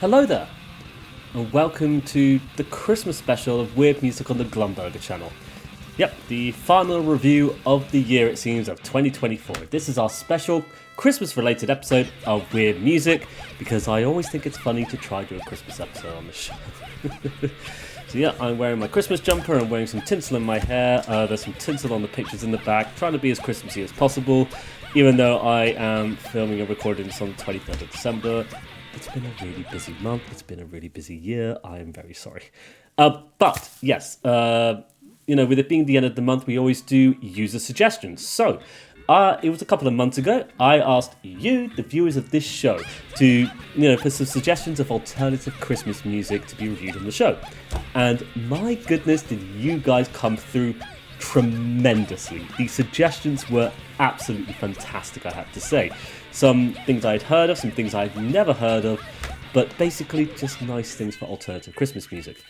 Hello there, and welcome to the Christmas special of Weird Music on the Glumburger channel. Yep, the final review of the year, it seems, of 2024. This is our special Christmas-related episode of Weird Music, because I always think it's funny to try to do a Christmas episode on the show. So yeah, I'm wearing my Christmas jumper, I'm wearing some tinsel in my hair, there's some tinsel on the pictures in the back, trying to be as Christmassy as possible, even though I am filming and recording this on the 23rd of December. It's been a really busy month, it's been a really busy year, I am very sorry. But, yes, with it being the end of the month, we always do user suggestions. So, it was a couple of months ago, I asked you, the viewers of this show, to, for some suggestions of alternative Christmas music to be reviewed on the show. And my goodness, did you guys come through tremendously. The suggestions were absolutely fantastic, I have to say. Some things I'd heard of, some things I'd never heard of, but basically just nice things for alternative Christmas music.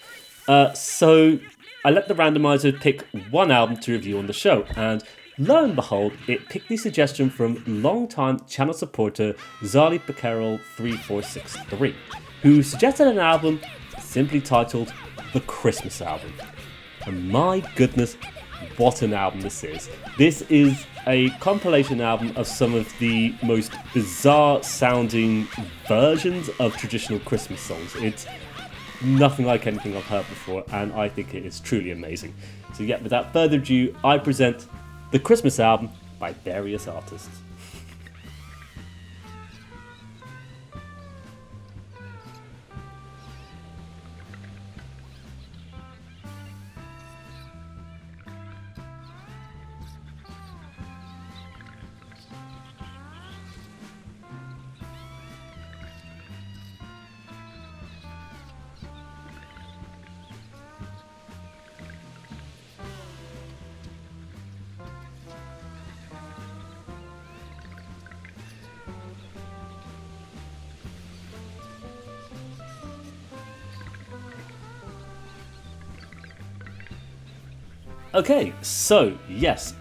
So I let the randomizer pick one album to review on the show, and lo and behold, it picked the suggestion from longtime channel supporter Zali Pacarol 3463, who suggested an album simply titled The Christmas Album. And my goodness, what an album this is. This is a compilation album of some of the most bizarre sounding versions of traditional Christmas songs. It's nothing like anything I've heard before, and I think it is truly amazing. So yeah, without further ado, I present The Christmas Album by various artists. Okay, so, yes,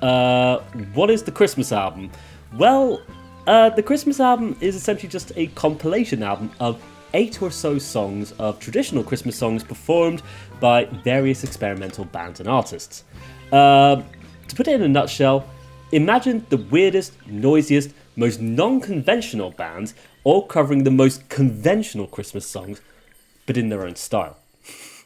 what is the Christmas album? Well, the Christmas album is essentially just a compilation album of 8 or so songs of traditional Christmas songs performed by various experimental bands and artists. To put it in a nutshell, imagine the weirdest, noisiest, most non-conventional bands all covering the most conventional Christmas songs, but in their own style.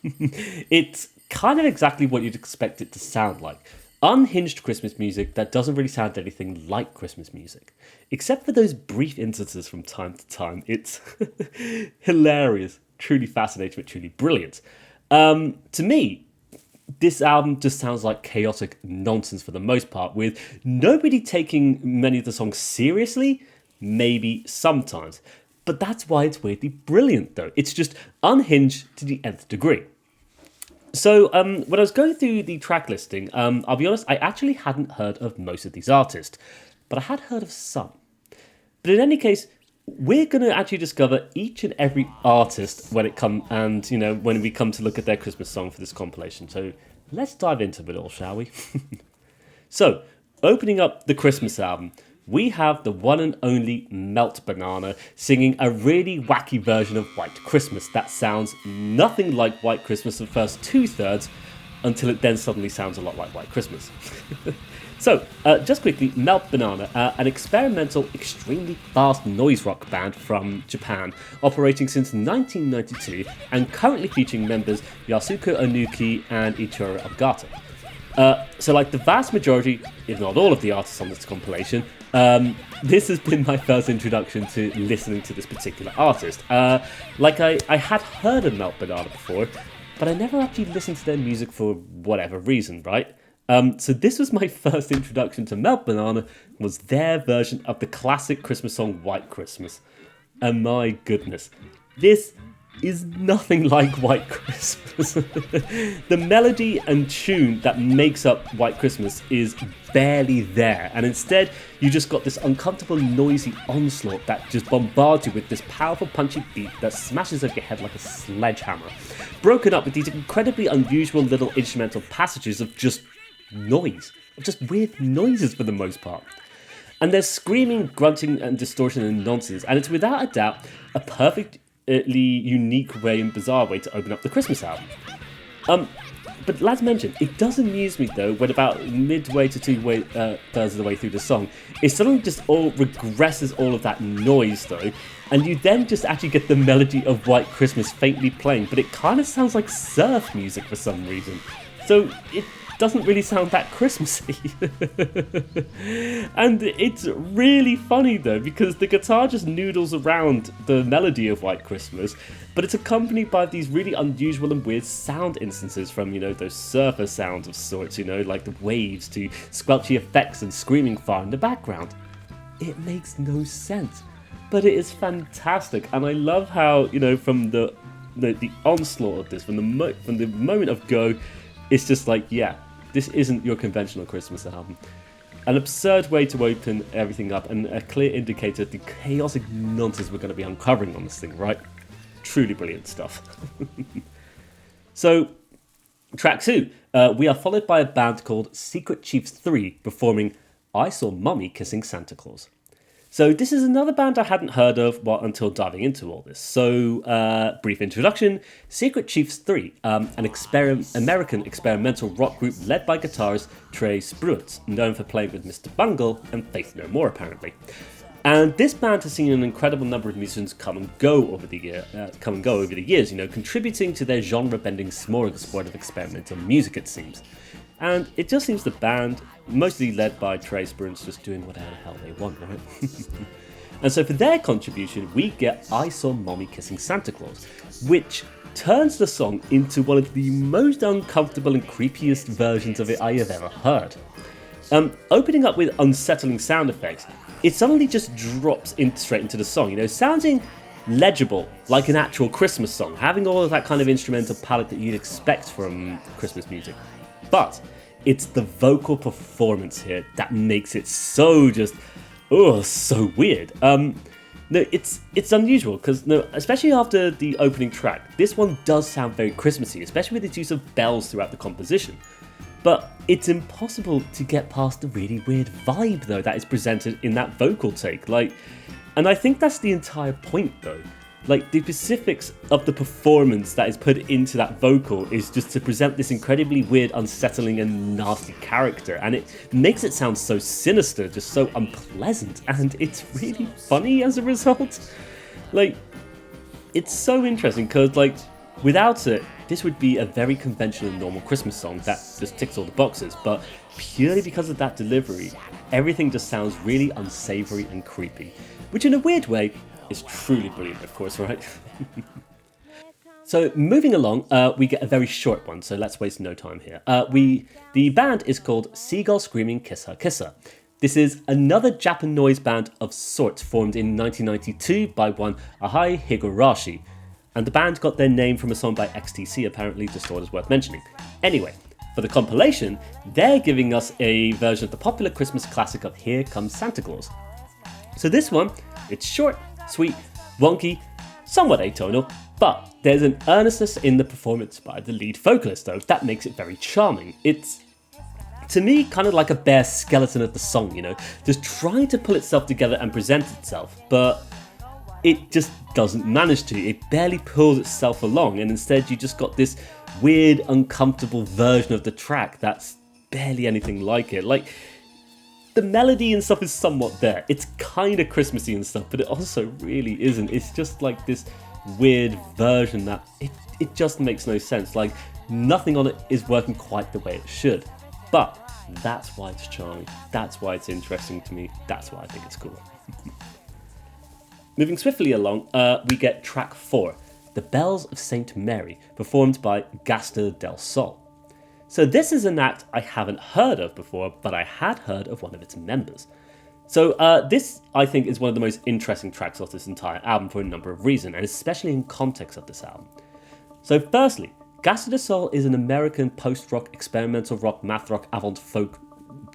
It's kind of exactly what you'd expect it to sound like. Unhinged Christmas music that doesn't really sound anything like Christmas music. Except for those brief instances from time to time. It's hilarious, truly fascinating, but truly brilliant. To me, this album just sounds like chaotic nonsense for the most part, with nobody taking many of the songs seriously, maybe sometimes. But that's why it's weirdly brilliant, though. It's just unhinged to the nth degree. So, when I was going through the track listing, I'll be honest, I actually hadn't heard of most of these artists, but I had heard of some. But in any case, we're going to actually discover each and every artist when when we come to look at their Christmas song for this compilation. So, let's dive into it all, shall we? So, opening up the Christmas album, we have the one and only Melt Banana singing a really wacky version of White Christmas that sounds nothing like White Christmas the first 2/3 until it then suddenly sounds a lot like White Christmas. So, just quickly, Melt Banana, an experimental, extremely fast noise rock band from Japan, operating since 1992 and currently featuring members Yasuko Onuki and Ichiro Ogata. So like the vast majority, if not all of the artists on this compilation, this has been my first introduction to listening to this particular artist. I had heard of Melt Banana before, but I never actually listened to their music for whatever reason, right? So this was my first introduction to Melt Banana, was their version of the classic Christmas song White Christmas. And my goodness, this is nothing like White Christmas. The melody and tune that makes up White Christmas is barely there, and instead you just got this uncomfortable noisy onslaught that just bombards you with this powerful punchy beat that smashes at your head like a sledgehammer, broken up with these incredibly unusual little instrumental passages of just noise, of just weird noises for the most part. And there's screaming, grunting and distortion and nonsense, and it's without a doubt a perfect unique way and bizarre way to open up the Christmas album. But as mentioned, it does amuse me though when about midway to thirds of the way through the song, it suddenly just all regresses all of that noise though, and you then just actually get the melody of White Christmas faintly playing, but it kind of sounds like surf music for some reason. So it doesn't really sound that Christmassy. And it's really funny though, because the guitar just noodles around the melody of White Christmas, but it's accompanied by these really unusual and weird sound instances from, those surfer sounds of sorts, like the waves to squelchy effects and screaming fire in the background. It makes no sense, but it is fantastic, and I love how, from the onslaught of this, from the moment of go, it's just like, yeah, this isn't your conventional Christmas album. An absurd way to open everything up, and a clear indicator of the chaotic nonsense we're going to be uncovering on this thing, right? Truly brilliant stuff. So, track 2. We are followed by a band called Secret Chiefs 3 performing I Saw Mommy Kissing Santa Claus. So this is another band I hadn't heard of until diving into all this. So, brief introduction. Secret Chiefs 3, an American experimental rock group led by guitarist Trey Spruance, known for playing with Mr. Bungle and Faith No More apparently. And this band has seen an incredible number of musicians come and go over the years, contributing to their genre-bending smorgasbord of experimental music, it seems. And it just seems the band, mostly led by Trey Spruance, just doing whatever the hell they want, right? And so for their contribution, we get I Saw Mommy Kissing Santa Claus, which turns the song into one of the most uncomfortable and creepiest versions of it I have ever heard. Opening up with unsettling sound effects, it suddenly just drops straight into the song, sounding legible, like an actual Christmas song, having all of that kind of instrumental palette that you'd expect from Christmas music. But it's the vocal performance here that makes it so so weird. No, it's unusual because especially after the opening track, this one does sound very Christmassy, especially with its use of bells throughout the composition. But it's impossible to get past the really weird vibe though that is presented in that vocal take. And I think that's the entire point though. The specifics of the performance that is put into that vocal is just to present this incredibly weird, unsettling and nasty character, and it makes it sound so sinister, just so unpleasant, and it's really funny as a result. It's so interesting because, without it, this would be a very conventional normal Christmas song that just ticks all the boxes, but purely because of that delivery, everything just sounds really unsavory and creepy, which in a weird way is truly brilliant, of course, right? So moving along, we get a very short one, so let's waste no time here. The band is called Seagull Screaming Kiss Her Kiss Her. This is another Japan noise band of sorts formed in 1992 by one Ahai Higurashi, and the band got their name from a song by XTC, apparently, just thought it was worth mentioning. Anyway, for the compilation, they're giving us a version of the popular Christmas classic of Here Comes Santa Claus. So this one, it's short, sweet, wonky, somewhat atonal, but there's an earnestness in the performance by the lead vocalist though that makes it very charming. It's, to me, kind of like a bare skeleton of the song, just trying to pull itself together and present itself, but it just doesn't manage to. It barely pulls itself along, and instead you just got this weird, uncomfortable version of the track that's barely anything like it. The melody and stuff is somewhat there. It's kind of Christmassy and stuff, but it also really isn't. It's just this weird version that it just makes no sense. Nothing on it is working quite the way it should. But that's why it's charming. That's why it's interesting to me. That's why I think it's cool. Moving swiftly along, we get track 4, The Bells of St. Mary, performed by Gastr Del Sol. So this is an act I haven't heard of before, but I had heard of one of its members. So this, I think, is one of the most interesting tracks of this entire album for a number of reasons, and especially in context of this album. So firstly, Gastr Del Sol is an American post-rock, experimental rock, math rock, avant-folk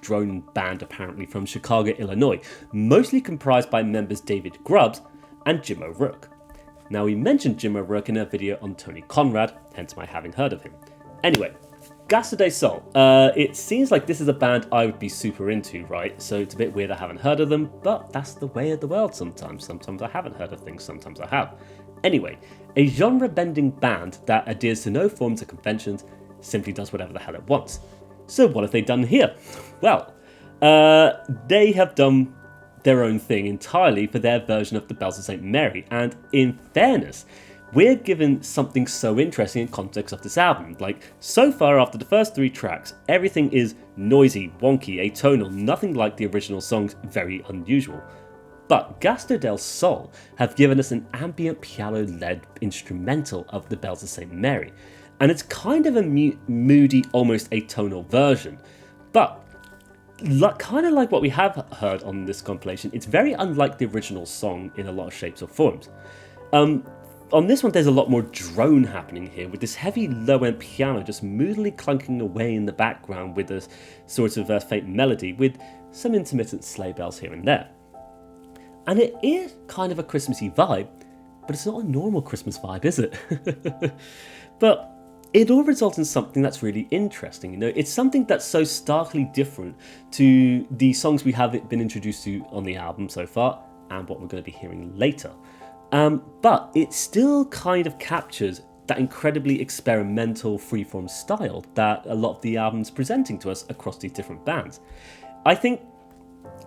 drone band apparently from Chicago, Illinois, mostly comprised by members David Grubbs and Jim O'Rourke. Now we mentioned Jim O'Rourke in a video on Tony Conrad, hence my having heard of him. Anyway, Gastr Del Sol, it seems like this is a band I would be super into, right? So it's a bit weird I haven't heard of them, but that's the way of the world sometimes. Sometimes I haven't heard of things, sometimes I have. Anyway, a genre-bending band that adheres to no forms or conventions, simply does whatever the hell it wants. So what have they done here? Well, they have done their own thing entirely for their version of the Bells of St. Mary, and in fairness, we're given something so interesting in context of this album. Like, so far after the first 3 tracks, everything is noisy, wonky, atonal, nothing like the original songs, very unusual. But Gastr Del Sol have given us an ambient piano-led instrumental of the Bells of St. Mary, and it's kind of a moody, almost atonal version. But kind of like what we have heard on this compilation, it's very unlike the original song in a lot of shapes or forms. On this one, there's a lot more drone happening here, with this heavy low-end piano just moodily clunking away in the background with a sort of faint melody, with some intermittent sleigh bells here and there. And it is kind of a Christmassy vibe, but it's not a normal Christmas vibe, is it? But it all results in something that's really interesting. You know, it's something that's so starkly different to the songs we have been introduced to on the album so far, and what we're going to be hearing later. But it still kind of captures that incredibly experimental freeform style that a lot of the album's presenting to us across these different bands. I think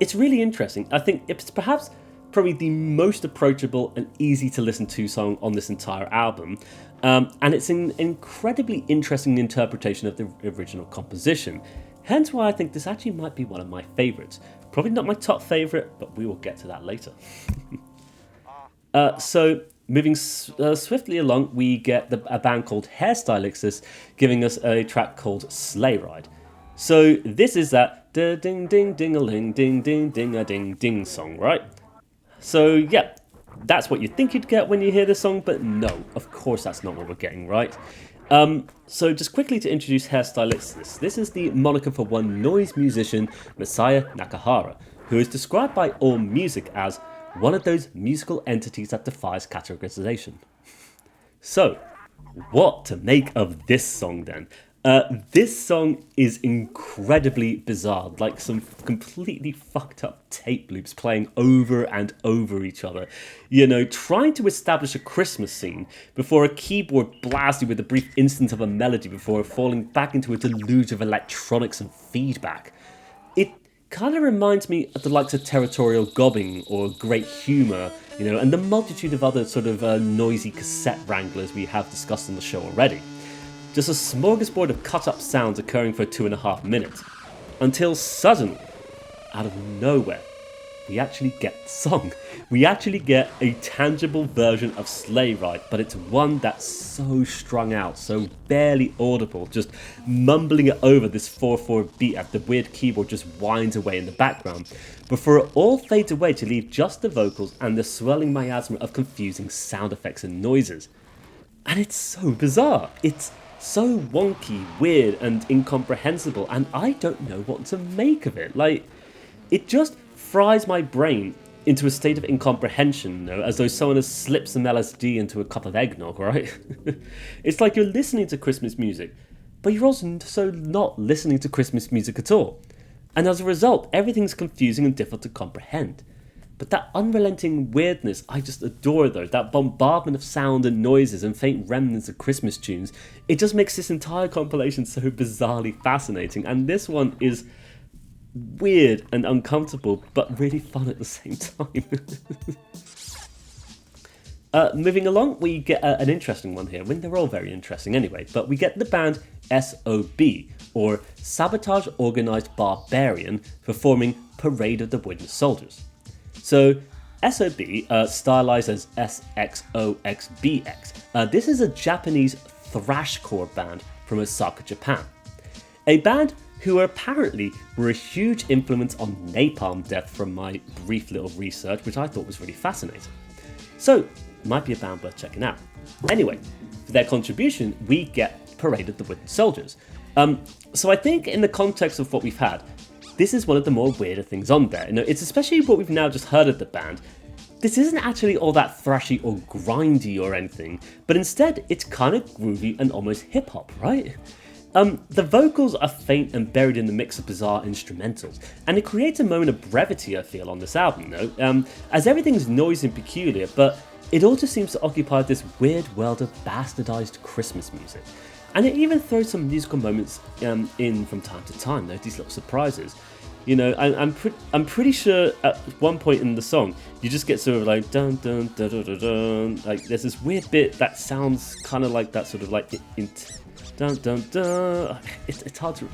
it's really interesting. I think it's perhaps probably the most approachable and easy to listen to song on this entire album. And it's an incredibly interesting interpretation of the original composition. Hence why I think this actually might be one of my favourites. Probably not my top favourite, but we will get to that later. So moving swiftly along, we get a band called Stylistics giving us a track called Sleigh Ride. So this is that ding ding ding-a-ling ding ding ding-a-ding-ding song, right? So yeah, that's what you think you'd get when you hear this song, but no, of course that's not what we're getting, right? So just quickly to introduce Stylistics, this is the moniker for one noise musician, Masaya Nakahara, who is described by AllMusic as one of those musical entities that defies categorization. So, what to make of this song then? This song is incredibly bizarre, like some completely fucked up tape loops playing over and over each other. You know, trying to establish a Christmas scene before a keyboard blasts you with a brief instant of a melody before falling back into a deluge of electronics and feedback. It kind of reminds me of the likes of Territorial Gobbing or Great Humour, you know, and the multitude of other sort of noisy cassette wranglers we have discussed on the show already. Just a smorgasbord of cut-up sounds occurring for 2.5 minutes, until suddenly, out of nowhere, we actually get the song. We actually get a tangible version of Sleigh Ride, but it's one that's so strung out, so barely audible, just mumbling it over this 4/4 beat as the weird keyboard just whines away in the background, before it all fades away to leave just the vocals and the swirling miasma of confusing sound effects and noises. And it's so bizarre. It's so wonky, weird, and incomprehensible, and I don't know what to make of it. Like, it just fries my brain into a state of incomprehension, you know, as though someone has slipped some LSD into a cup of eggnog, right? It's like you're listening to Christmas music, but you're also not listening to Christmas music at all. And as a result, everything's confusing and difficult to comprehend. But that unrelenting weirdness, I just adore though. That bombardment of sound and noises and faint remnants of Christmas tunes, it just makes this entire compilation so bizarrely fascinating. And this one is weird and uncomfortable, but really fun at the same time. Moving along, we get an interesting one here. I mean, they're all very interesting anyway, but we get the band SxOxB, or Sabotage Organized Barbarian, performing Parade of the Wooden Soldiers. So, SxOxB, stylized as SxOxBX, this is a Japanese thrashcore band from Osaka, Japan. A band who apparently were a huge influence on Napalm Death from my brief little research, which I thought was really fascinating. So, might be a band worth checking out. Anyway, for their contribution, we get Parade of the Wooden Soldiers. So I think in the context of what we've had, this is one of the more weirder things on there. You know, it's especially what we've now just heard of the band. This isn't actually all that thrashy or grindy or anything, but instead it's kind of groovy and almost hip-hop, right? The vocals are faint and buried in the mix of bizarre instrumentals, and it creates a moment of brevity, I feel, on this album, as everything's noisy and peculiar, but it also seems to occupy this weird world of bastardized Christmas music. And it even throws some musical moments in from time to time, these little surprises. You know, I'm pretty sure at one point in the song, you just get sort of like dun dun dun dun dun dun. Like there's this weird bit that sounds kind of like that sort of like dun dun dun. It's hard to.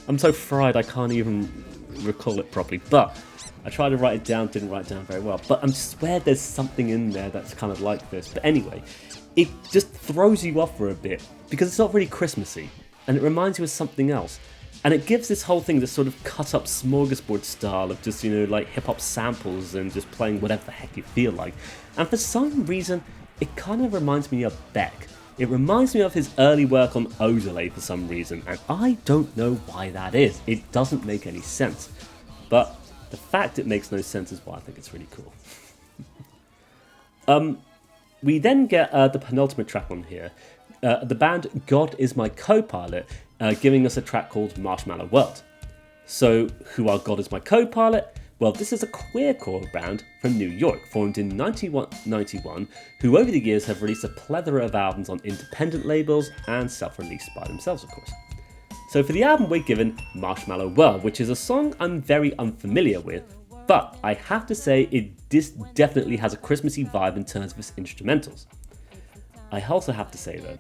I'm so fried I can't even recall it properly. But I tried to write it down, didn't write it down very well. But I swear there's something in there that's kind of like this. But anyway, it just throws you off for a bit because it's not really Christmassy, and it reminds you of something else. And it gives this whole thing this sort of cut-up smorgasbord style of just, you know, like hip-hop samples and just playing whatever the heck you feel like. And for some reason, it kind of reminds me of Beck. It reminds me of his early work on Oooh for some reason, and I don't know why that is. It doesn't make any sense. But the fact it makes no sense is why I think it's really cool. We then get the penultimate track on here. The band God Is My Co-Pilot, giving us a track called Marshmallow World. So, who are God Is My Co-Pilot? Well, this is a queercore band from New York, formed in 1991, who over the years have released a plethora of albums on independent labels and self-released by themselves, of course. So for the album we're given Marshmallow World, which is a song I'm very unfamiliar with, but I have to say this definitely has a Christmassy vibe in terms of its instrumentals. I also have to say though,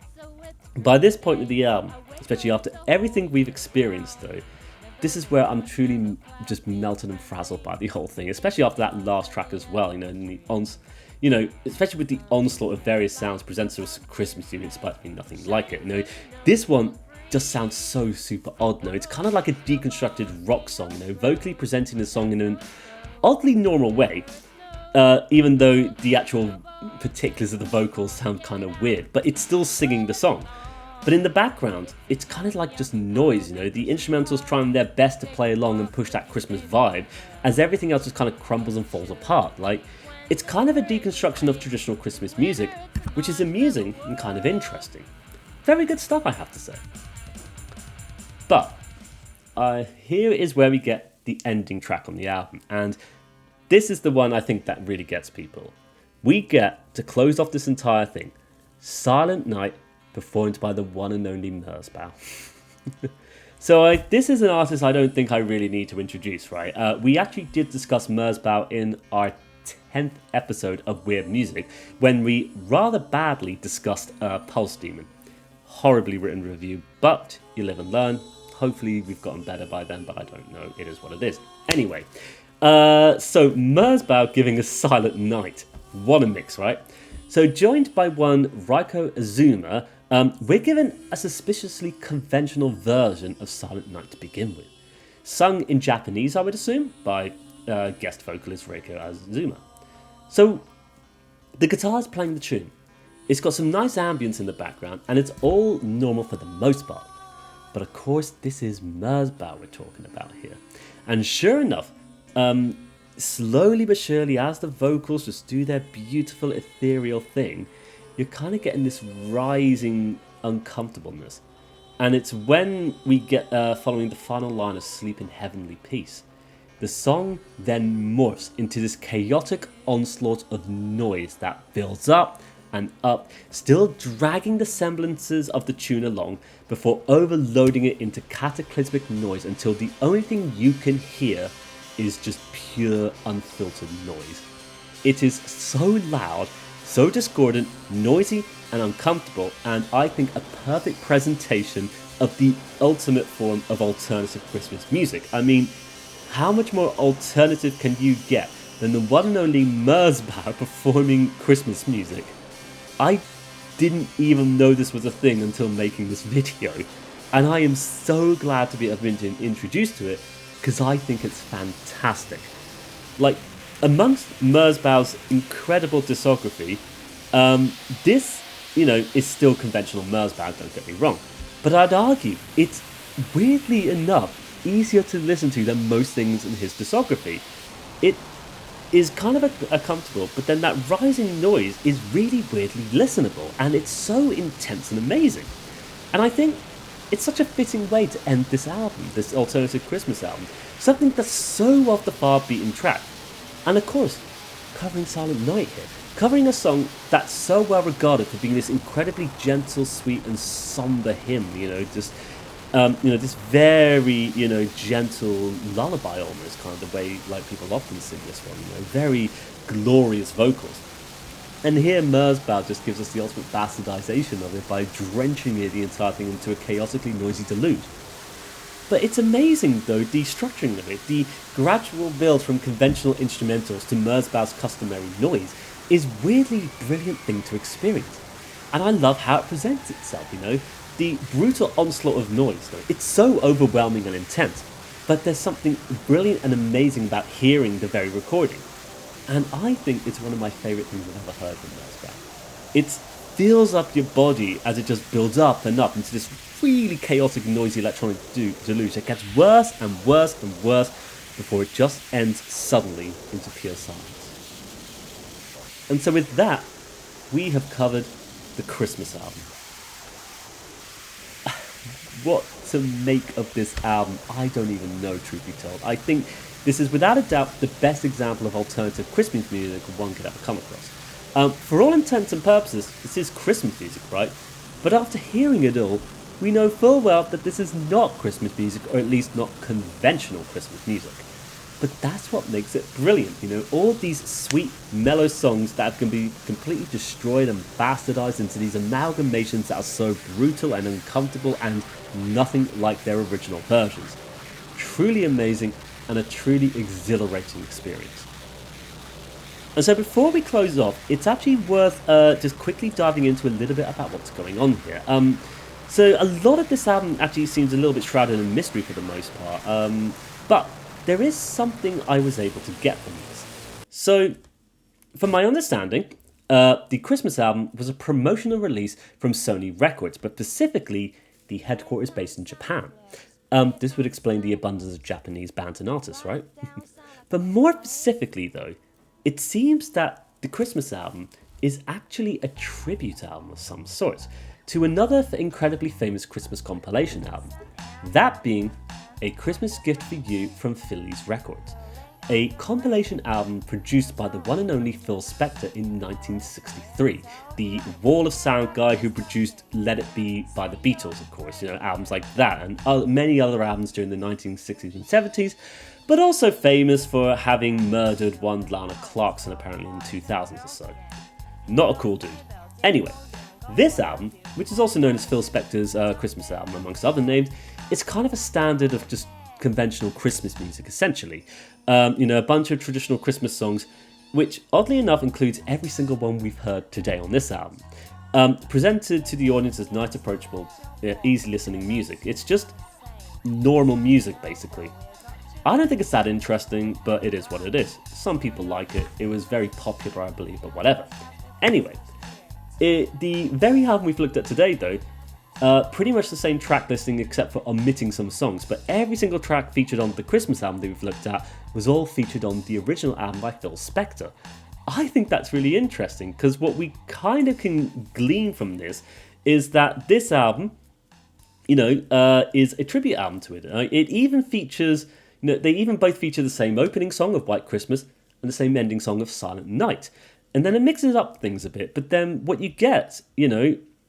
by this point of the album, especially after everything we've experienced though, this is where I'm truly just melted and frazzled by the whole thing, especially after that last track as well, especially with the onslaught of various sounds presented to us Christmas music, despite being nothing like it. This one just sounds so super odd. It's kind of like a deconstructed rock song, vocally presenting the song in an oddly normal way, even though the actual particulars of the vocals sound kind of weird, but it's still singing the song. But in the background, it's kind of like just noise, the instrumentals trying their best to play along and push that Christmas vibe, as everything else just kind of crumbles and falls apart. It's kind of a deconstruction of traditional Christmas music, which is amusing and kind of interesting. Very good stuff, I have to say. But here is where we get the ending track on the album, and this is the one I think that really gets people. We get, to close off this entire thing, Silent Night, performed by the one and only Merzbow. So this is an artist I don't think I really need to introduce, right? We actually did discuss Merzbow in our 10th episode of Weird Music, when we rather badly discussed Pulse Demon. Horribly written review, but you live and learn. Hopefully we've gotten better by then, but I don't know. It is what it is. Anyway, so Merzbow giving us Silent Night. What a mix, right? So joined by one Raiko Azuma, we're given a suspiciously conventional version of Silent Night to begin with. Sung in Japanese, I would assume, by guest vocalist Raiko Azuma. So the guitar's playing the tune. It's got some nice ambience in the background, and it's all normal for the most part. But of course, this is Merzbow we're talking about here. And sure enough, slowly but surely, as the vocals just do their beautiful ethereal thing, you're kind of getting this rising uncomfortableness. And it's when we get following the final line of Sleep in Heavenly Peace. The song then morphs into this chaotic onslaught of noise that builds up and up, still dragging the semblances of the tune along before overloading it into cataclysmic noise until the only thing you can hear is just pure unfiltered noise. It is so loud, so discordant, noisy and uncomfortable, and I think a perfect presentation of the ultimate form of alternative Christmas music. I mean, how much more alternative can you get than the one and only Merzbow performing Christmas music? I didn't even know this was a thing until making this video, and I am so glad to have been introduced to it, because I think it's fantastic. Amongst Merzbow's incredible discography, this, is still conventional Merzbow, don't get me wrong, but I'd argue it's weirdly enough easier to listen to than most things in his discography. It is kind of a comfortable, but then that rising noise is really weirdly listenable, and it's so intense and amazing. And I think it's such a fitting way to end this album, this alternative Christmas album, something that's so off the far beaten track. And of course, covering Silent Night here, covering a song that's so well regarded for being this incredibly gentle, sweet, and somber hymn. This very, gentle lullaby almost, kind of the way like people often sing this one. Very glorious vocals. And here Merzbow just gives us the ultimate bastardization of it by drenching the entire thing into a chaotically noisy deluge. But it's amazing though, the structuring of it, the gradual build from conventional instrumentals to Merzbow's customary noise is weirdly brilliant thing to experience. And I love how it presents itself, the brutal onslaught of noise, though. It's so overwhelming and intense, but there's something brilliant and amazing about hearing the very recording. And I think it's one of my favourite things I've ever heard from Merzbow. It fills up your body as it just builds up and up into this really chaotic, noisy electronic deluge that gets worse and worse and worse before it just ends suddenly into pure silence. And so with that, we have covered the Christmas album. What to make of this album, I don't even know, truth be told. I think this is without a doubt the best example of alternative Christmas music one could ever come across. For all intents and purposes, this is Christmas music, right? But after hearing it all, we know full well that this is not Christmas music, or at least not conventional Christmas music. But that's what makes it brilliant, all of these sweet, mellow songs that can be completely destroyed and bastardized into these amalgamations that are so brutal and uncomfortable and nothing like their original versions. Truly amazing and a truly exhilarating experience. And so before we close off, it's actually worth just quickly diving into a little bit about what's going on here. So a lot of this album actually seems a little bit shrouded in mystery for the most part, but there is something I was able to get from this. So, from my understanding, the Christmas album was a promotional release from Sony Records, but specifically the headquarters based in Japan. This would explain the abundance of Japanese bands and artists, right? But more specifically though, it seems that the Christmas album is actually a tribute album of some sort to another incredibly famous Christmas compilation album, that being A Christmas Gift for You from Phillies Records, a compilation album produced by the one and only Phil Spector in 1963, the wall of sound guy who produced Let It Be by the Beatles, of course, albums like that, and many other albums during the 1960s and 70s, but also famous for having murdered one Lana Clarkson apparently in the 2000s or so. Not a cool dude. Anyway, this album, which is also known as Phil Spector's Christmas album amongst other names, it's kind of a standard of just conventional Christmas music, essentially. A bunch of traditional Christmas songs, which oddly enough includes every single one we've heard today on this album. Presented to the audience as nice, approachable, easy listening music. It's just normal music, basically. I don't think it's that interesting, but it is what it is. Some people like it. It was very popular, I believe, but whatever. Anyway, the very album we've looked at today, though, pretty much the same track listing except for omitting some songs, but every single track featured on the Christmas album that we've looked at was all featured on the original album by Phil Spector. I think that's really interesting, because what we kind of can glean from this is that this album, is a tribute album to it. It even features, they even both feature the same opening song of White Christmas and the same ending song of Silent Night. And then it mixes up things a bit, but then what you get,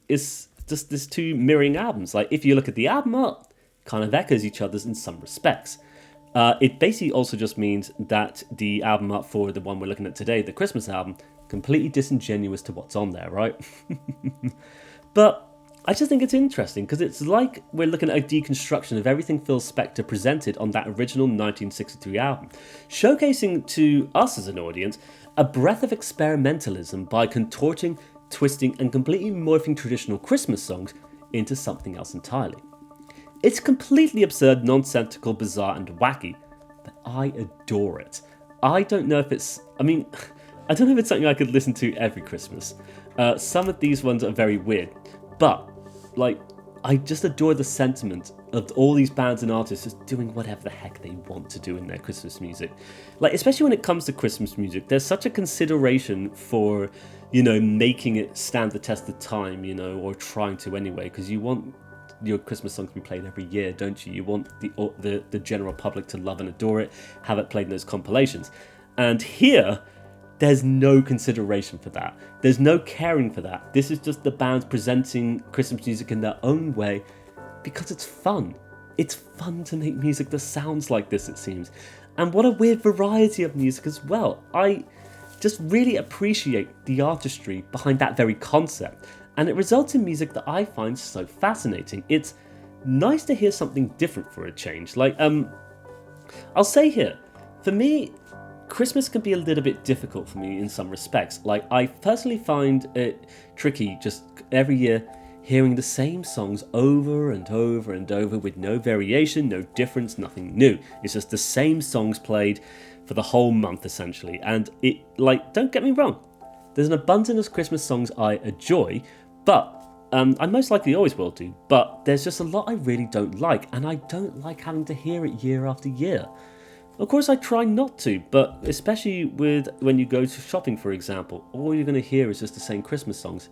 is just these two mirroring albums. Like, if you look at the album art, kind of echoes each other's in some respects. It basically also just means that the album art for the one we're looking at today, the Christmas album, completely disingenuous to what's on there, right? But I just think it's interesting, because it's like we're looking at a deconstruction of everything Phil Spector presented on that original 1963 album, showcasing to us as an audience a breath of experimentalism by contorting, twisting, and completely morphing traditional Christmas songs into something else entirely. It's completely absurd, nonsensical, bizarre, and wacky, but I adore it. I don't know if it's something I could listen to every Christmas. Some of these ones are very weird, but I just adore the sentiment of all these bands and artists just doing whatever the heck they want to do in their Christmas music. Especially when it comes to Christmas music, there's such a consideration for, making it stand the test of time, or trying to anyway, because you want your Christmas song to be played every year, don't you? You want the general public to love and adore it, have it played in those compilations. And here, there's no consideration for that. There's no caring for that. This is just the bands presenting Christmas music in their own way because it's fun. It's fun to make music that sounds like this, it seems. And what a weird variety of music as well. I just really appreciate the artistry behind that very concept. And it results in music that I find so fascinating. It's nice to hear something different for a change. Like, I'll say here, for me, Christmas can be a little bit difficult for me in some respects. Like, I personally find it tricky just every year hearing the same songs over and over and over with no variation, no difference, nothing new. It's just the same songs played for the whole month, essentially. And it, like, don't get me wrong, there's an abundance of Christmas songs I enjoy, but I most likely always will do, but there's just a lot I really don't like, and I don't like having to hear it year after year. Of course, I try not to, but especially with when you go to shopping, for example, all you're going to hear is just the same Christmas songs.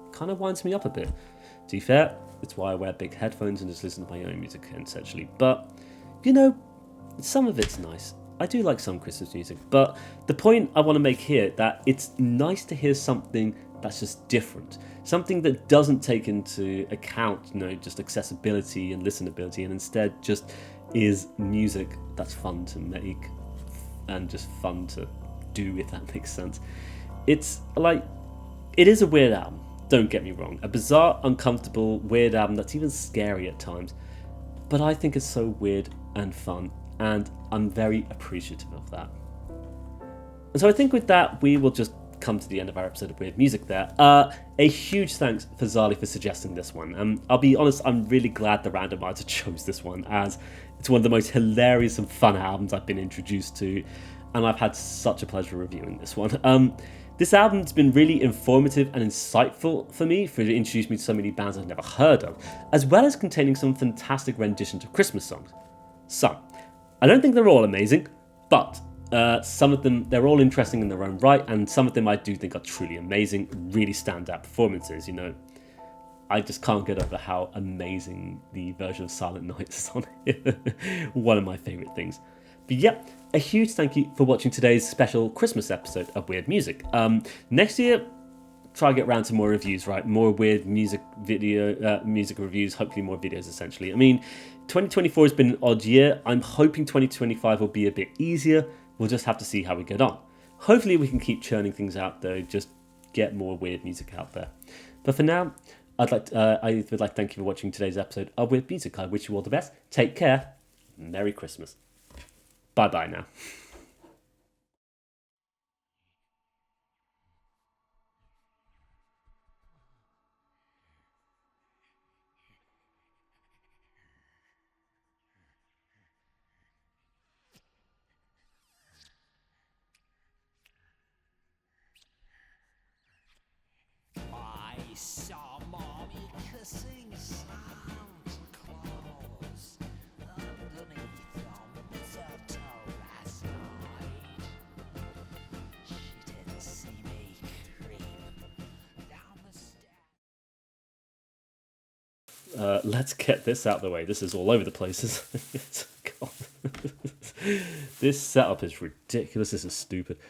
It kind of winds me up a bit. To be fair, it's why I wear big headphones and just listen to my own music, essentially. But, you know, some of it's nice. I do like some Christmas music, but the point I want to make here that it's nice to hear something that's just different. Something that doesn't take into account, just accessibility and listenability, and instead just is music that's fun to make and just fun to do, if that makes sense. It's like, it is a weird album, don't get me wrong. A bizarre, uncomfortable, weird album that's even scary at times. But I think it's so weird and fun, and I'm very appreciative of that. And so I think with that, we will just come to the end of our episode of Weird Music there. A huge thanks for Zali for suggesting this one. I'll be honest, I'm really glad the randomizer chose this one, as it's one of the most hilarious and fun albums I've been introduced to, and I've had such a pleasure reviewing this one. This album's been really informative and insightful for me, for it introduced me to so many bands I've never heard of, as well as containing some fantastic renditions of Christmas songs. Some. I don't think they're all amazing, but some of them, they're all interesting in their own right, and some of them I do think are truly amazing, really standout performances, I just can't get over how amazing the version of Silent Night is on it. One of my favourite things. But yeah, a huge thank you for watching today's special Christmas episode of Weird Music. Next year, try to get around to more reviews, right? More weird music reviews, hopefully more videos, essentially. I mean, 2024 has been an odd year. I'm hoping 2025 will be a bit easier. We'll just have to see how we get on. Hopefully we can keep churning things out, though, just get more weird music out there. But for now, I would like to thank you for watching today's episode of Weird Music. I wish you all the best. Take care. Merry Christmas. Bye-bye now. I saw Mommy kissing Santa's clothes underneath on the mistletoe last night. She didn't see me creep down the stairs. Let's get this out of the way. This is all over the place. God. This setup is ridiculous. This is stupid.